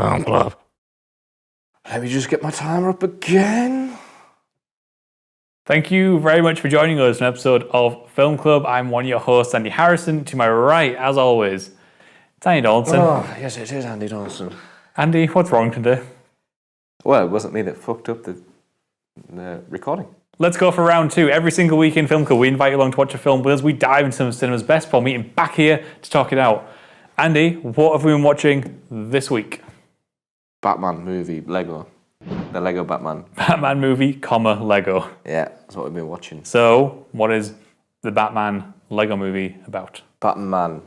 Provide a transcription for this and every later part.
Film Club. Let me just get my timer up again. Thank you very much for joining us in an episode of Film Club. I'm one of your hosts, Andy Harrison. To my right, as always, it's Andy Donaldson. Oh, yes, it is Andy Donaldson. Andy, what's wrong today? Well, it wasn't me that fucked up the recording. Let's go for round two. Every single week in Film Club, we invite you along to watch a film with us. We dive into some cinema's best before meeting back here to talk it out. Andy, what have we been watching this week? Batman movie, Lego. The Lego Batman. Batman movie, Lego. Yeah, that's what we've been watching. So, what is the Batman Lego movie about? Batman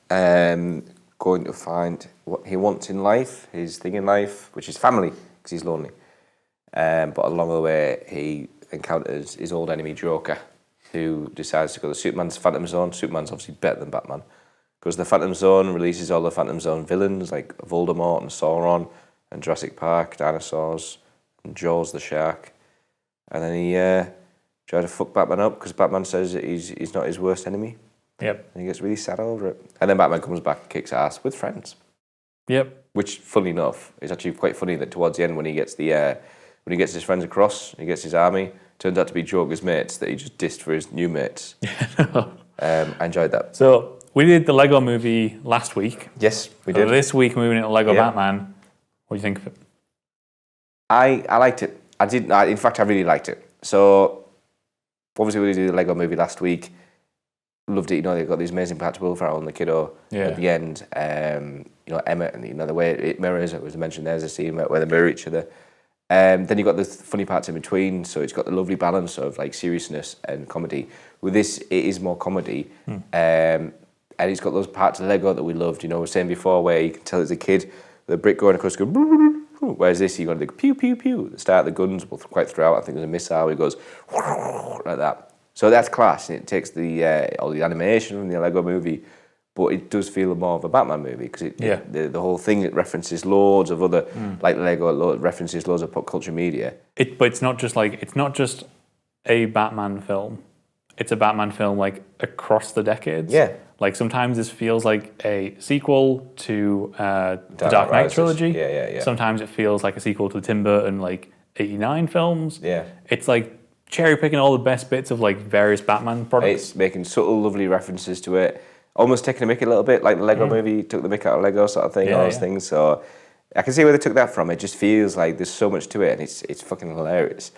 going to find what he wants in life, his thing in life, which is family, because he's lonely. But along the way, he encounters his old enemy Joker, who decides to go to Superman's Phantom Zone. Superman's obviously better than Batman. Goes to the Phantom Zone, releases all the Phantom Zone villains like Voldemort and Sauron and Jurassic Park, dinosaurs, and Jaws the shark. And then he tries to fuck Batman up because Batman says that he's not his worst enemy. Yep. And he gets really sad over it. And then Batman comes back and kicks ass with friends. Yep. Which, funny enough, is actually quite funny that towards the end when he gets his friends across, he gets his army, turns out to be Joker's mates that he just dissed for his new mates. I enjoyed that. So, we did the Lego movie last week. Yes, we did. So this week, moving into Lego Batman. What do you think of it? I liked it. In fact, I really liked it. So, obviously, we did the Lego movie last week. Loved it. You know, they've got these amazing parts of Will Ferrell and the kiddo at the end. You know, Emmett, and the way it mirrors, it was mentioned there's a scene where they mirror each other. Then you've got the funny parts in between. So, it's got the lovely balance of like seriousness and comedy. With this, it is more comedy. And it's got those parts of Lego that we loved. You know, we were saying before where you can tell as a kid, the brick going across, whereas this, you got the pew, pew, pew. At the start, the guns will quite throughout. I think there's a missile, it goes like that. So that's class, and it takes all the animation from the Lego movie, but it does feel more of a Batman movie because the whole thing, it references loads of other, like Lego, references loads of pop culture media. But it's not just a Batman film. It's a Batman film like across the decades. Yeah. Like sometimes this feels like a sequel to the Dark Knight trilogy. Yeah. Sometimes it feels like a sequel to the Tim Burton like 89 films. Yeah. It's like cherry picking all the best bits of like various Batman products. It's making subtle, lovely references to it. Almost taking a mick a little bit, like the Lego movie took the mick out of Lego sort of thing, all those things. So I can see where they took that from. It just feels like there's so much to it, and it's fucking hilarious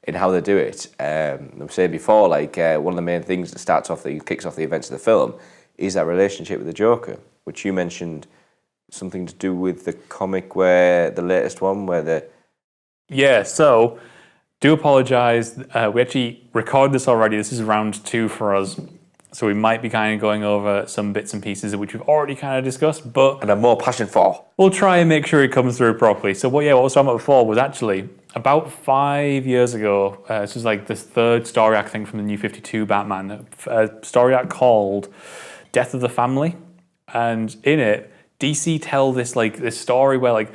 in how they do it. I was saying before, like one of the main things that kicks off the events of the film is that relationship with the Joker, which you mentioned something to do with the comic where the latest one where the... Yeah, so do apologise. We actually recorded this already. This is round 2 for us. So we might be kind of going over some bits and pieces which we've already kind of discussed, but... And I'm more passion for. We'll try and make sure it comes through properly. So what I was talking about before was actually about 5 years ago, this was like this third story arc thing from the New 52 Batman, a story arc called Death of the Family. And in it, DC tell this story where like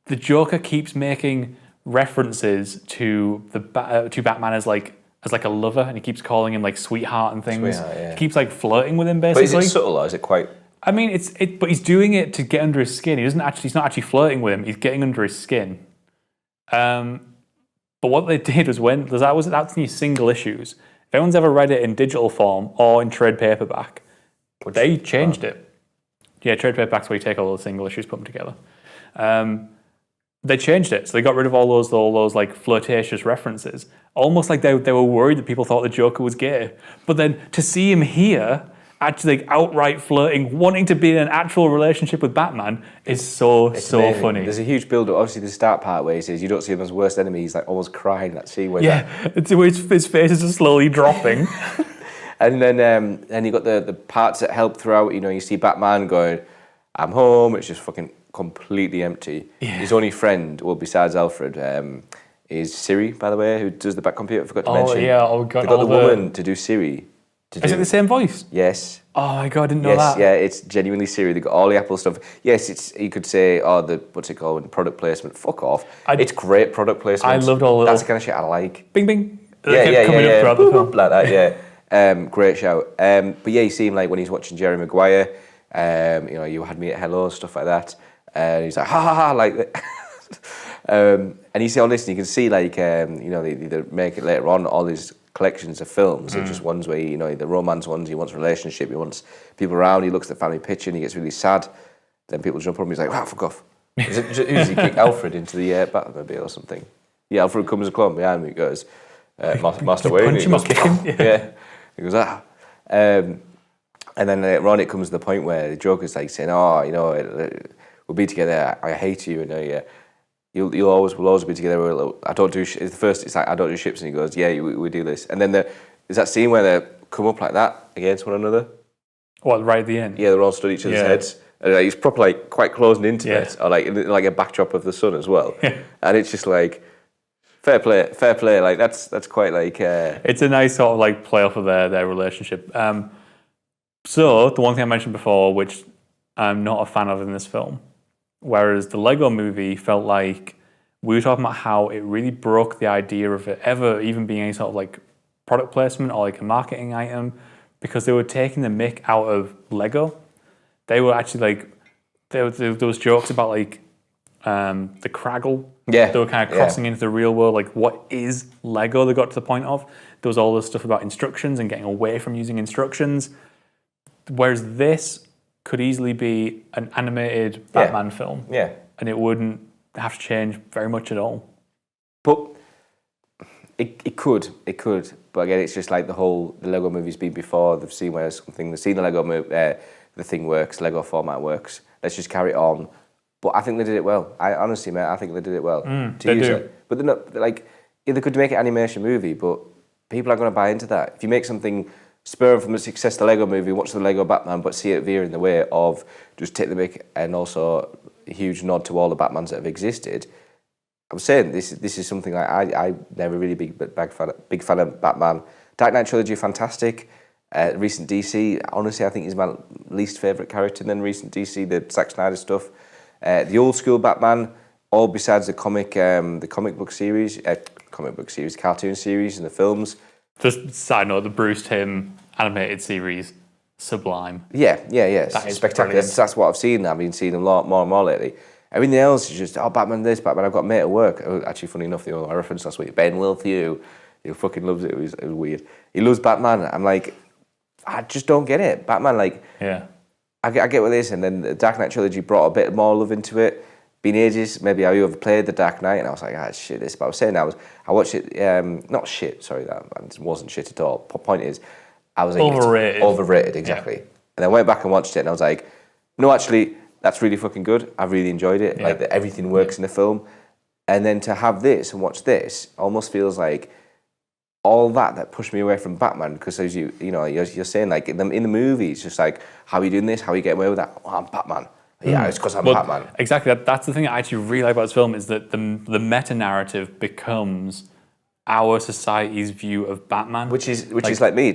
the Joker keeps making references to to Batman as like a lover, and he keeps calling him like sweetheart and things. He keeps like flirting with him basically. But is it subtle or is it quite... I mean, but he's doing it to get under his skin. He's not actually flirting with him. He's getting under his skin. But what they did was that's new single issues. If anyone's ever read it in digital form or in trade paperback, they changed it. Yeah, trade paperback's where you take all those single issues, put them together. They changed it, so they got rid of all those like flirtatious references. Almost like they were worried that people thought the Joker was gay. But then to see him here, actually like outright flirting, wanting to be in an actual relationship with Batman, is so amazing. funny. There's a huge build-up. Obviously, the start part where he says you don't see him as worst enemy. He's like almost crying. That scene where it's where his face is just slowly dropping. And then you got the parts that help throughout. You know, you see Batman going, "I'm home." It's just fucking completely empty. Yeah. His only friend, well, besides Alfred, is Siri, by the way, who does the back computer. I forgot to mention. Oh yeah, God, they got the woman to do Siri. Is it the same voice? Yes. Oh my God, I didn't know that. Yeah, it's genuinely Siri. They got all the Apple stuff. Yes, you could say, what's it called, product placement. Fuck off. It's great product placement. I loved all that's the kind of shit I like. Bing bing. Yeah. Coming up throughout the film. Like that, yeah. Great shout. But yeah, you see him like when he's watching Jerry Maguire. You had me at hello, stuff like that. and he's like, ha ha ha, like that. And you see all this, and you can see like they make it later on. All these collections of films are just ones where the romance ones. He wants relationship. He wants people around. He looks at the family picture and he gets really sad. Then people jump on him. He's like, wow, fuck off. Does he kick Alfred into the Batmobile or something? Yeah, Alfred comes a clump behind me. He goes, Master Wayne. Punch him or kick him? Yeah. He goes, ah. And then later on, it comes to the point where the Joker's like saying, we'll be together. I hate you, and we'll always be together. I don't do. It's first, it's like I don't do ships, and he goes, yeah, we do this. And then there's that scene where they come up like that against one another. What, right at the end? Yeah, they're all stood each other's heads, and he's proper like quite close and intimate, or like a backdrop of the sun as well. Yeah. And it's just like fair play. Like that's quite like. It's a nice sort of like play off of their relationship. So the one thing I mentioned before, which I'm not a fan of in this film, whereas the Lego movie felt like we were talking about how it really broke the idea of it ever even being any sort of like product placement or like a marketing item, because they were taking the mick out of Lego. They were actually like, there was jokes about like the Craggle. Yeah. They were kind of crossing into the real world, like what is Lego they got to the point of. There was all this stuff about instructions and getting away from using instructions. Whereas this could easily be an animated Batman film. Yeah. And it wouldn't have to change very much at all. But it could. But again, it's just like the Lego movie's been before. They've seen the Lego movie, the thing works, Lego format works. Let's just carry it on. But I think they did it well. I think they did it well. They do. It. But they're not, like, they could make an animation movie, but people aren't going to buy into that. If you make something spur from the success of the Lego movie, watch the Lego Batman, but see it veer in the way of just take the mick, and also a huge nod to all the Batmans that have existed. I'm saying this is something like I never really big fan of Batman. Dark Knight trilogy, fantastic. Recent DC, honestly, I think is my least favourite character in recent DC, the Zack Snyder stuff. The old school Batman, all besides the comic book series, cartoon series, and the films. Just side note, the Bruce Timm animated series, sublime. Yeah, that is spectacular. That's what I've seen. I've been seeing a lot more and more lately. Everything else is just, Batman this, Batman, I've got a mate at work. Actually, funny enough, I referenced last week, Ben Wilthew, he fucking loves it. It was weird. He loves Batman. I'm like, I just don't get it. Batman, like, I get what this, and then the Dark Knight trilogy brought a bit more love into it. Been ages, maybe I overplayed the Dark Knight, and I was like, shit, this. But I was saying, I watched it, not shit, sorry, that wasn't shit at all. Point is, I was like, overrated, exactly. Yeah. And I went back and watched it, and I was like, no, actually, that's really fucking good. I really enjoyed it. Yeah. Like, everything works in the film. And then to have this and watch this almost feels like all that pushed me away from Batman, because as you're saying, like in the movie, it's just like, how are you doing this? How are you getting away with that? Oh, I'm Batman. Yeah, it's because I'm Batman. Exactly. That's the thing I actually really like about this film, is that the meta narrative becomes our society's view of Batman, which is like me.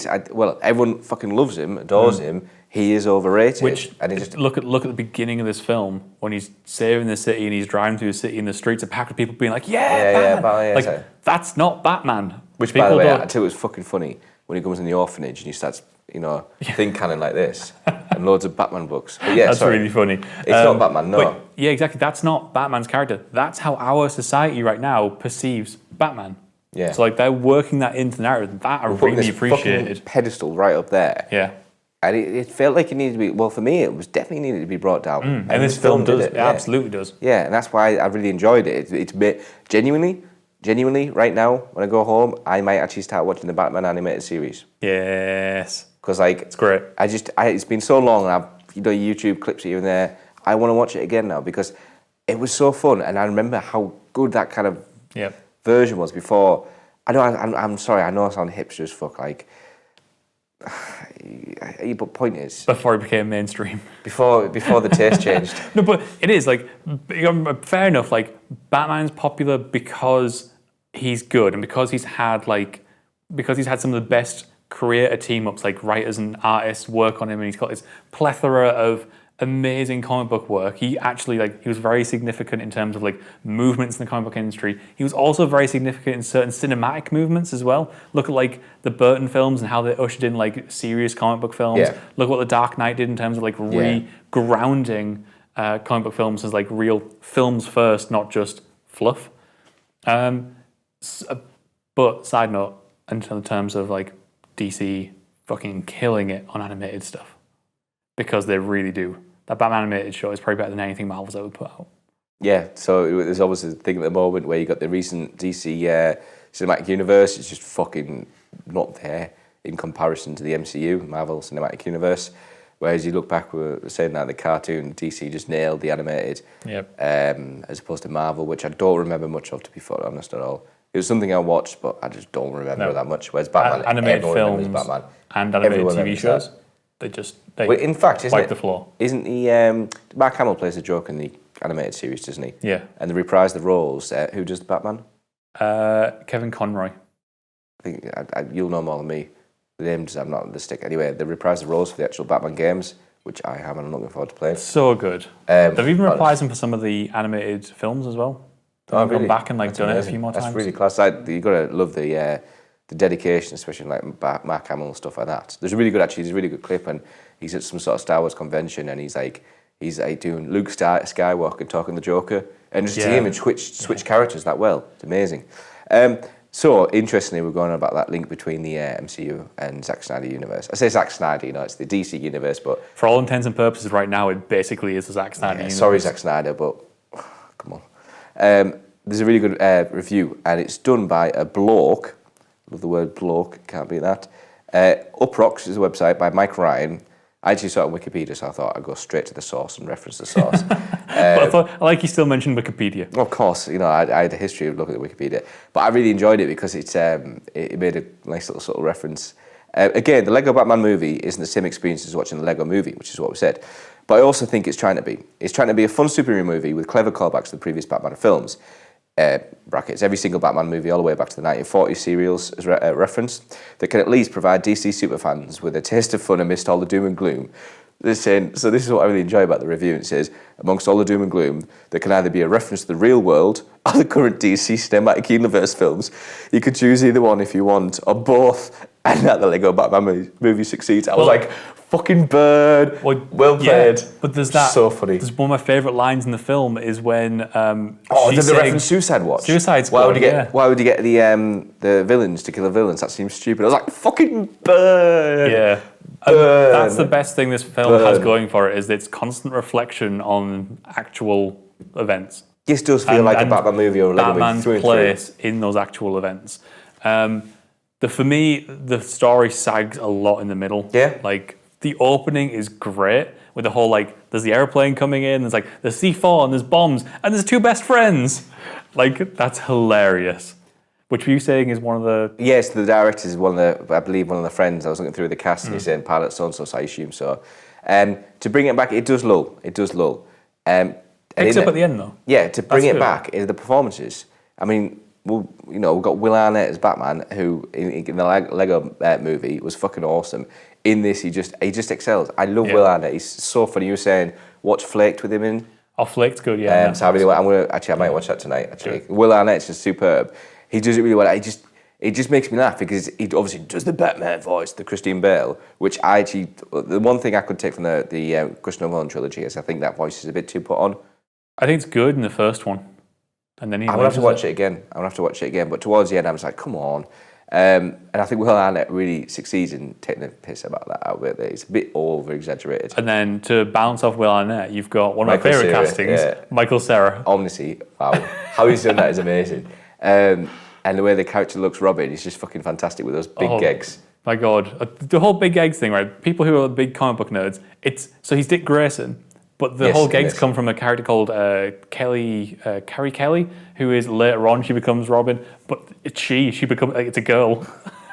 Everyone fucking loves him, adores him. He is overrated. And look at the beginning of this film when he's saving the city and he's driving through the city and the streets are packed with people being like, Batman. That's not Batman. Which, by the way, I tell you, it was fucking funny when he comes in the orphanage and he starts, think cannon like this, and loads of Batman books. But that's really funny. It's not Batman, no. But, yeah, exactly. That's not Batman's character. That's how our society right now perceives Batman. Yeah. So, like, they're working that into the narrative. That I really appreciated. Pedestal right up there. Yeah. And it felt like it needed to be, well, for me, it was definitely needed to be brought down. And this film does. It absolutely does. Yeah, and that's why I really enjoyed it. It's genuinely, right now, when I go home, I might actually start watching the Batman animated series. Yes. Because, like, it's great. It's been so long, and I've, YouTube clips here and there. I want to watch it again now because it was so fun, and I remember how good that kind of version was before. I'm sorry, I know I sound hipster as fuck, like, but point is, before it became mainstream, before the taste changed. No, but it is like, fair enough. Like, Batman's popular because he's good and because he's had some of the best creator team ups, like writers and artists work on him, and he's got this plethora of amazing comic book work. He actually, like, he was very significant in terms of like movements in the comic book industry. He was also very significant in certain cinematic movements as well. Look at like the Burton films and how they ushered in like serious comic book films. Look at what the Dark Knight did in terms of like re-grounding comic book films as like real films first, not just fluff. But side note, in terms of like DC fucking killing it on animated stuff, because they really do. That Batman animated show is probably better than anything Marvel's ever put out. Yeah, so there's obviously a thing at the moment where you got the recent DC cinematic universe. It's just fucking not there in comparison to the MCU, Marvel Cinematic Universe. Whereas you look back, we were saying that the cartoon, DC just nailed the animated, as opposed to Marvel, which I don't remember much of, to be honest, at all. It was something I watched, but I just don't remember that much. Whereas Batman, animated films Batman, and animated TV shows, they well, in fact, wipe the floor. Isn't the Mark Hamill plays a Joker in the animated series, doesn't he? Yeah. And they reprise the roles. Who does the Batman? Kevin Conroy. I think you'll know more than me. The names, I'm not on the stick. Anyway, they reprise the roles for the actual Batman games, which I have, and I'm looking forward to playing. So good. They've even reprised them for some of the animated films as well. They've gone back and done it a few more times. That's really class. You've got to love the dedication, especially like Mark Hamill and stuff like that. There's a really good clip, and he's at some sort of Star Wars convention, and he's doing Luke Skywalker talking the Joker, and just to hear him switch characters that well. It's amazing. So, interestingly, we're going on about that link between the MCU and Zack Snyder universe. I say Zack Snyder, it's the DC universe, but... For all intents and purposes right now, it basically is the Zack Snyder universe. Sorry, Zack Snyder, but... come on. There's a really good review, and it's done by a bloke. Love the word bloke, can't beat that. Uprocks is a website by Mike Ryan. I actually saw it on Wikipedia, so I thought I'd go straight to the source and reference the source. But I like you still mentioned Wikipedia. Of course, I had a history of looking at Wikipedia, but I really enjoyed it because it made a nice little subtle reference. Again, the Lego Batman movie isn't the same experience as watching the Lego movie, which is what we said. But I also think it's trying to be. It's trying to be a fun superhero movie with clever callbacks to the previous Batman films. Brackets, every single Batman movie all the way back to the 1940s serials as reference, that can at least provide DC superfans with a taste of fun amidst all the doom and gloom. They're saying, so this is what I really enjoy about the review. It says, amongst all the doom and gloom, there can either be a reference to the real world or the current DC Cinematic Universe films. You could choose either one if you want, or both, and that the Lego Batman movie succeeds. I was like, fucking bird, well played. Yeah, but there's that. So funny. There's one of my favourite lines in the film is when did the reference Suicide Watch? Suicide Squad. Why would you get the villains to kill the villains? That seems stupid. I was like, fucking bird. Yeah. That's the best thing this film has going for it, is its constant reflection on actual events. This does feel like a Batman movie or a Lego Batman's movie. place in those actual events. For me, the story sags a lot in the middle. Yeah. Like, the opening is great with the whole, like, there's the airplane coming in, there's, like, there's C4 and there's bombs, and there's two best friends. Like, that's hilarious. Which were you saying is one of the... Yes, the director is one of the friends. I was looking through the cast and he's saying pilot so-and-so, so I assume so. To bring it back, it does lull. Picks up at the end, though. Yeah, to bring it back is the performances. I mean, we've got Will Arnett as Batman, who in the Lego movie was fucking awesome. In this, he just excels. I love Will Arnett. He's so funny. You were saying, watch Flaked with him in. Oh, Flaked's good, yeah. So I might watch that tonight, actually. Sure. Will Arnett's just superb. He does it really well. It just makes me laugh because he obviously does the Batman voice, the Christian Bale, which the one thing I could take from the Christopher Nolan trilogy is I think that voice is a bit too put on. I think it's good in the first one. And then I'm going to have to watch it again. But towards the end, I was like, come on. And I think Will Arnett really succeeds in taking the piss about that out of it. It's a bit over-exaggerated. And then to bounce off Will Arnett, you've got one of my favourite castings, Michael Cera. Honestly, wow. How he's done that is amazing. And the way the character looks, Robin, is just fucking fantastic with those big gigs. My God. The whole big eggs thing, right? People who are big comic book nerds, so he's Dick Grayson, but the whole gigs come from a character called Carrie Kelly, who is later on, she becomes Robin, but she becomes, it's a girl.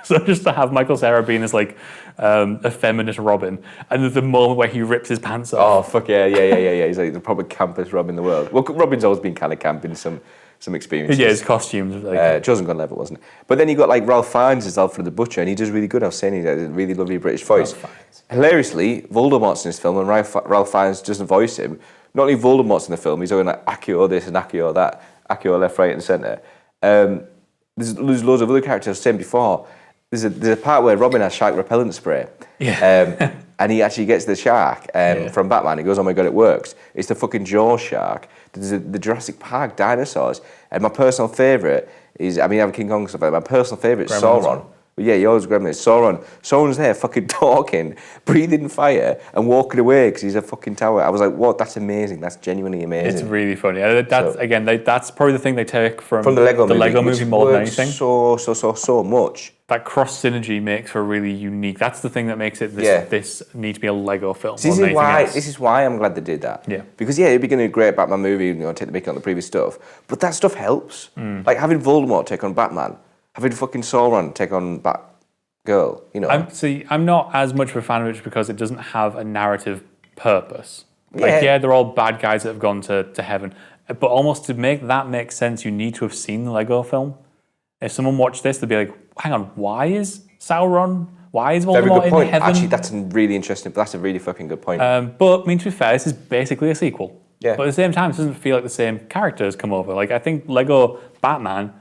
So just to have Michael Cera being this like a feminist Robin, and there's the moment where he rips his pants off. Oh, fuck yeah. He's like the proper campest Robin in the world. Well, Robin's always been kind of camp in some experiences. Yeah, his costumes. Chosen Gun level, wasn't it? But then you got like Ralph Fiennes as Alfred the Butcher, and he does really good. I was saying he has a really lovely British voice. Hilariously, Voldemort's in this film, and Ralph Fiennes doesn't voice him. Not only Voldemort's in the film, he's doing like Accio this and Accio that, Accio left, right, and centre. There's loads of other characters I was saying before. There's a part where Robin has shark repellent spray. Yeah. and he actually gets the shark from Batman. He goes, oh my god, it works. It's the fucking Jaws shark. There's the Jurassic Park dinosaurs. And my personal favourite is, I mean, I have King Kong stuff, but my personal favourite is Sauron. But yeah, yours Gremlins. Sauron's there fucking talking, breathing fire, and walking away because he's a fucking tower. I was like, what? That's amazing. That's genuinely amazing. It's really funny. That's probably the thing they take from the Lego movie more than anything. So much. That cross synergy makes for really unique. That's the thing that makes it this need to be a Lego film. This is why I'm glad they did that. Yeah. Because it'd be going to be a great Batman movie, take the mick on the previous stuff. But that stuff helps. Like having Voldemort take on Batman, having fucking Sauron take on Batgirl, I'm not as much of a fan of it because it doesn't have a narrative purpose. They're all bad guys that have gone to heaven. But almost to make that make sense, you need to have seen the Lego film. If someone watched this, they'd be like, hang on, why is Sauron, why is Voldemort in heaven? Actually, that's really interesting, but that's a really fucking good point. But, I mean, to be fair, this is basically a sequel. Yeah. But at the same time, it doesn't feel like the same characters come over. Like, I think Lego Batman,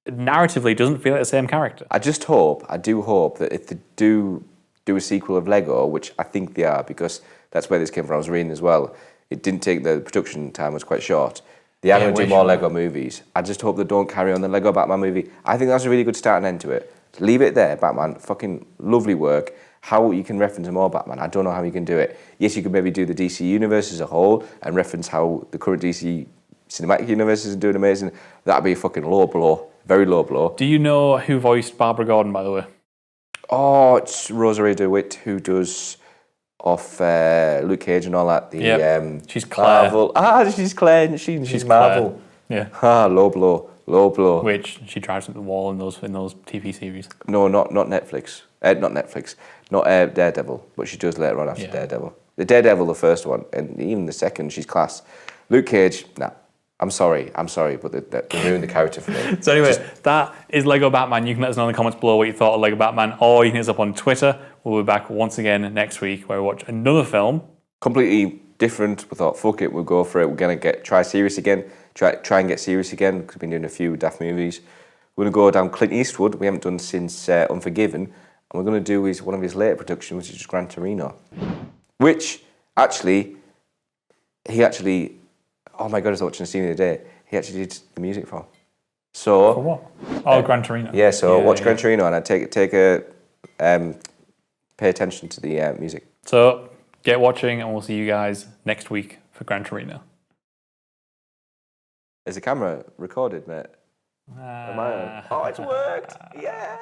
narratively, doesn't feel like the same character. I do hope that if they do a sequel of Lego, which I think they are, because that's where this came from, I was reading as well, it didn't take, the production time was quite short. They are going to do more Lego movies. I just hope they don't carry on the Lego Batman movie. I think that's a really good start and end to it. Leave it there, Batman. Fucking lovely work. How you can reference more Batman, I don't know how you can do it. Yes, you could maybe do the DC universe as a whole and reference how the current DC cinematic universe is doing amazing. That'd be a fucking low blow. Very low blow. Do you know who voiced Barbara Gordon, by the way? Oh, it's Rosario DeWitt who does off Luke Cage and all that. She's Claire. Marvel. She's Claire. She's Marvel. Claire. Yeah. Low blow. Which she drives up the wall in those TV series. No, not Netflix. Not Daredevil. But she does later on after Daredevil. The Daredevil, the first one, and even the second, she's class. Luke Cage, nah. I'm sorry, but they ruined the character for me. So anyway, that is Lego Batman. You can let us know in the comments below what you thought of Lego Batman, or you can hit us up on Twitter. We'll be back once again next week where we watch another film. Completely different. We thought, fuck it, we'll go for it. We're going to try serious again. Try and get serious again, because we've been doing a few daft movies. We're going to go down Clint Eastwood, we haven't done since Unforgiven, and we're going to do one of his later productions, which is Gran Torino. Which, he oh my god, I was watching the scene the other day. He actually did the music for. So for what? Oh, Gran Torino. Yeah, so watch Gran Torino and I pay attention to the music. So get watching, and we'll see you guys next week for Gran Torino. Is the camera recorded, mate? Am I on? Oh, it's worked! Yeah.